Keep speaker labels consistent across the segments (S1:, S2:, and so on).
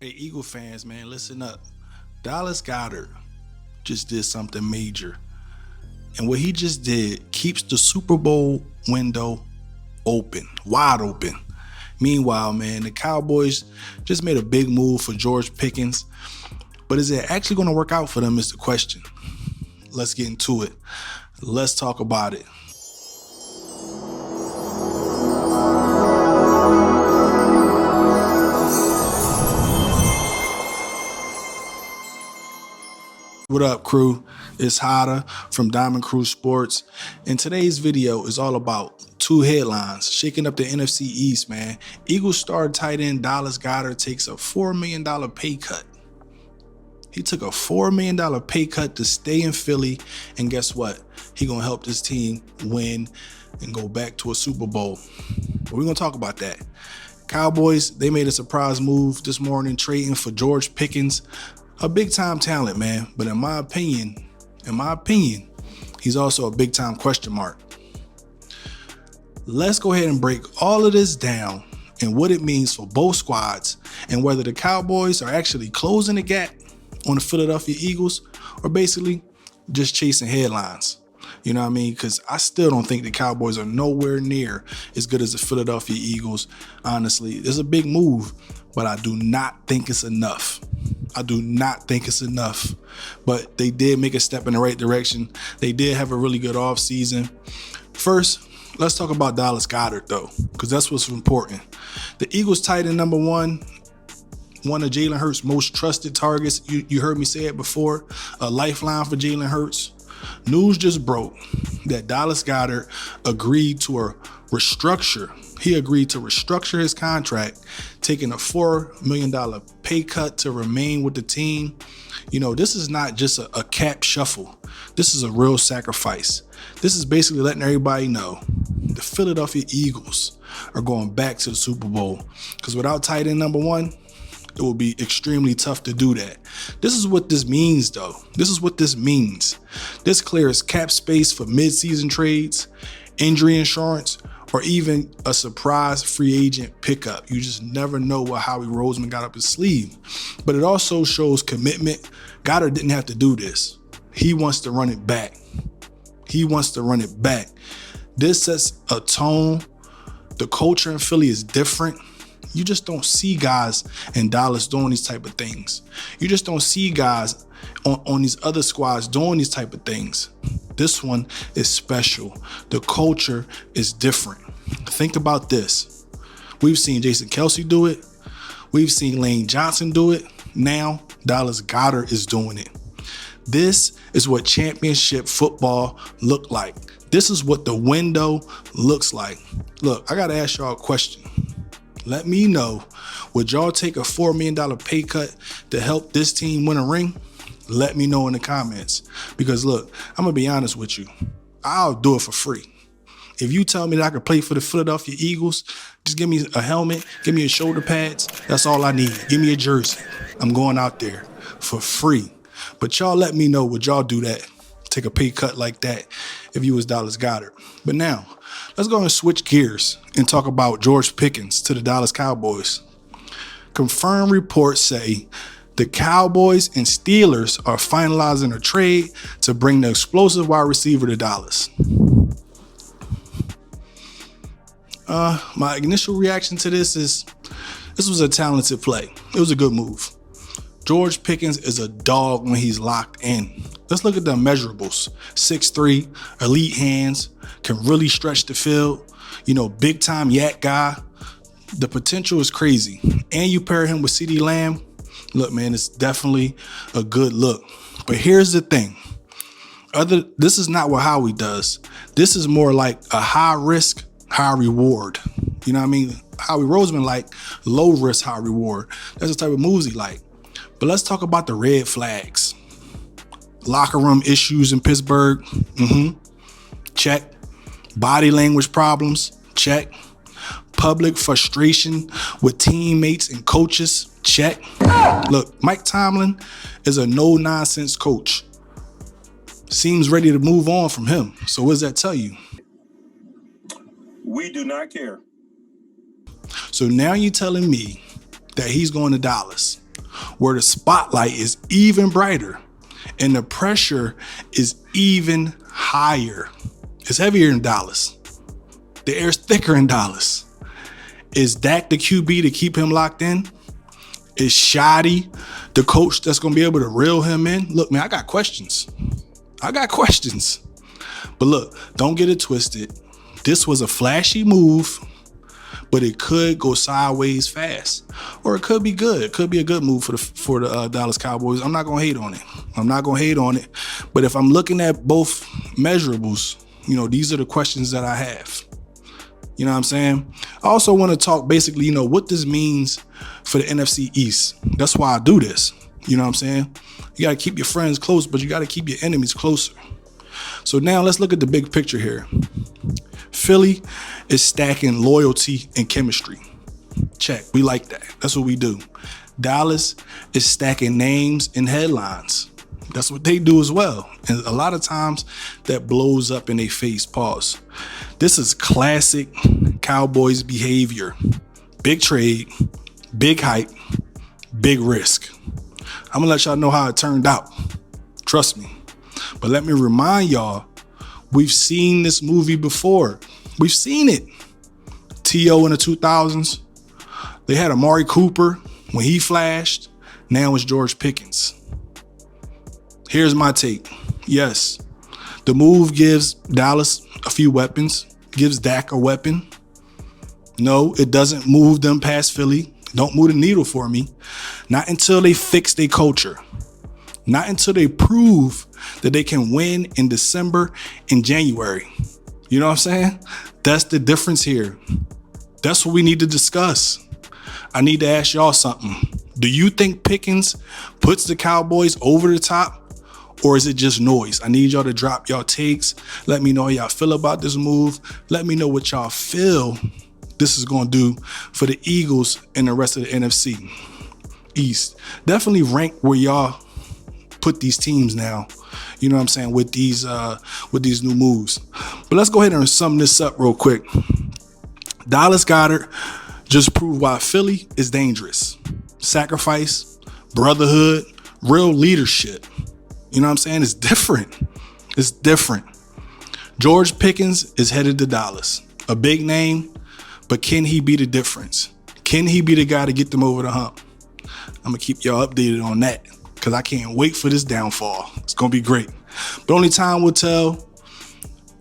S1: Hey, Eagle fans, man, listen up. Dallas Goedert just did something major. And what he just did keeps the Super Bowl window open, wide open. Meanwhile, man, the Cowboys just made a big move for George Pickens. But is it actually going to work out for them is the question. Let's get into it. Let's talk about it. What up, crew? It's Hada from Diamond Crew Sports, and today's video is all about two headlines shaking up the NFC East, man. Eagles star tight end Dallas Goedert takes a $4 million pay cut. He took a $4 million pay cut to stay in Philly, and guess what? He gonna help this team win and go back to a Super Bowl. But we're gonna talk about that. Cowboys, they made a surprise move this morning, trading for George Pickens. A big-time talent, man, but in my opinion, he's also a big-time question mark. Let's go ahead and break all of this down and what it means for both squads and whether the Cowboys are actually closing the gap on the Philadelphia Eagles or basically just chasing headlines. You know what I mean? Because I still don't think the Cowboys are nowhere near as good as the Philadelphia Eagles. Honestly, it's a big move, but I do not think it's enough. But they did make a step in the right direction. They did have a really good offseason. First, let's talk about Dallas Goedert, though, because that's what's important. The Eagles tight end number one of Jalen Hurts' most trusted targets. You heard me say it before, a lifeline for Jalen Hurts. News just broke that Dallas Goedert agreed to a restructure. He agreed to restructure his contract, taking a $4 million pay cut to remain with the team. You know, this is not just a cap shuffle. This is a real sacrifice. This is basically letting everybody know the Philadelphia Eagles are going back to the Super Bowl. Because without tight end number one, it will be extremely tough to do that. This is what this means, though. This clears cap space for mid-season trades, injury insurance, or even a surprise free agent pickup. You just never know what Howie Roseman got up his sleeve. But it also shows commitment. Goddard didn't have to do this. He wants to run it back. This sets a tone. The culture in Philly is different. You just don't see guys in Dallas doing these type of things. You just don't see guys on these other squads doing these type of things. This one is special. The culture is different. Think about this. We've seen Jason Kelce do it. We've seen Lane Johnson do it. Now Dallas Goedert is doing it. This is what championship football look like. This is what the window looks like. Look, I gotta ask y'all a question. Let me know, would y'all take a $4 million pay cut to help this team win a ring? Let me know in the comments. Because look, I'm gonna be honest with you. I'll do it for free. If you tell me that I could play for the Philadelphia Eagles, just give me a helmet, give me a shoulder pads. That's all I need. Give me a jersey. I'm going out there for free. But y'all let me know, would y'all do that? Take a pay cut like that if you was Dallas Goedert. But now, let's go and switch gears and talk about George Pickens to the Dallas Cowboys. Confirmed reports say the Cowboys and Steelers are finalizing a trade to bring the explosive wide receiver to Dallas. My initial reaction to this is this was a talented play. It was a good move. George Pickens is a dog when he's locked in. Let's look at the measurables. 6'3", elite hands, can really stretch the field. You know, big time yak guy. The potential is crazy. And you pair him with CeeDee Lamb. Look, man, it's definitely a good look. But here's the thing. This is not what Howie does. This is more like a high risk, high reward. You know what I mean? Howie Roseman like low risk, high reward. That's the type of moves he like. But let's talk about the red flags. Locker room issues in Pittsburgh. Check. Body language problems. Check. Public frustration with teammates and coaches. Check. Look, Mike Tomlin is a no-nonsense coach. Seems ready to move on from him. So what does that tell you?
S2: We do not care.
S1: So now you're telling me that he's going to Dallas. where the spotlight is even brighter and the pressure is even higher. It's heavier in Dallas. The air's thicker in Dallas. Is Dak the QB to keep him locked in? Is Shoddy the coach that's going to be able to reel him in? Look, man, I got questions. But look, don't get it twisted. This was a flashy move, but it could go sideways fast, or it could be good. It could be a good move for the Dallas Cowboys. I'm not gonna hate on it. But if I'm looking at both measurables, these are the questions that I have. You know what I'm saying? I also want to talk basically, what this means for the NFC East. That's why I do this. You know what I'm saying? You got to keep your friends close, but you got to keep your enemies closer. So now let's look at the big picture here. Philly is stacking loyalty and chemistry. Check. We like that. That's what we do. Dallas is stacking names and headlines. That's what they do as well. And a lot of times that blows up in their face. Pause. This is classic Cowboys behavior. Big trade, big hype, big risk. I'm going to let y'all know how it turned out. Trust me. But let me remind y'all, we've seen this movie before. We've seen it. T.O. in the 2000s. They had Amari Cooper when he flashed. Now it's George Pickens. Here's my take. Yes, the move gives Dallas a few weapons, gives Dak a weapon. No, it doesn't move them past Philly. Don't move the needle for me. Not until they fix their culture. Not until they prove that they can win in December and January. You know what I'm saying? That's the difference here. That's what we need to discuss. I need to ask y'all something. Do you think Pickens puts the Cowboys over the top? Or is it just noise? I need y'all to drop y'all takes. Let me know how y'all feel about this move. Let me know what y'all feel this is going to do for the Eagles and the rest of the NFC East. Definitely rank where y'all put these teams now. You know what I'm saying? With these new moves. But let's go ahead and sum this up real quick. Dallas Goedert just proved why Philly is dangerous. Sacrifice, brotherhood, real leadership. You know what I'm saying? It's different. It's different. George Pickens is headed to Dallas. A big name, but can he be the difference? Can he be the guy to get them over the hump? I'm going to keep y'all updated on that because I can't wait for this downfall. It's going to be great. But only time will tell.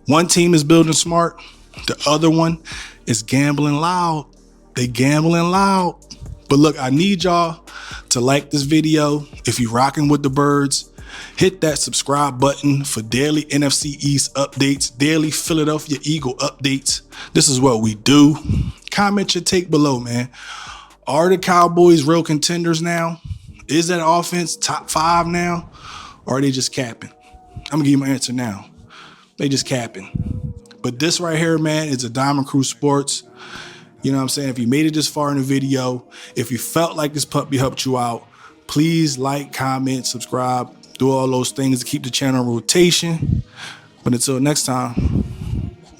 S1: One team is building smart. The other one is gambling loud. They gambling loud. But look, I need y'all to like this video. If you're rocking with the birds, hit that subscribe button for daily NFC East updates, daily Philadelphia Eagle updates. This is what we do. Comment your take below, man. Are the Cowboys real contenders now? Is that offense top 5 now? Or are they just capping? I'm going to give you my answer now. They just capping. But this right here, man, is a Diamond Crew Sports. You know what I'm saying? If you made it this far in the video, if you felt like this puppy helped you out, please like, comment, subscribe. Do all those things to keep the channel in rotation. But until next time,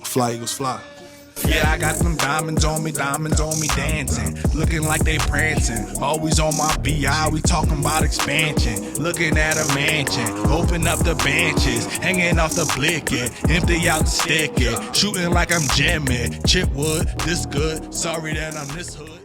S1: fly Eagles fly.
S3: Yeah, I got some diamonds on me dancing, looking like they prancing. Always on my BI, we talking about expansion. Looking at a mansion, open up the benches, hanging off the blicket, empty out the sticky, shooting like I'm jamming. Chip wood, this good, sorry that I'm this hood.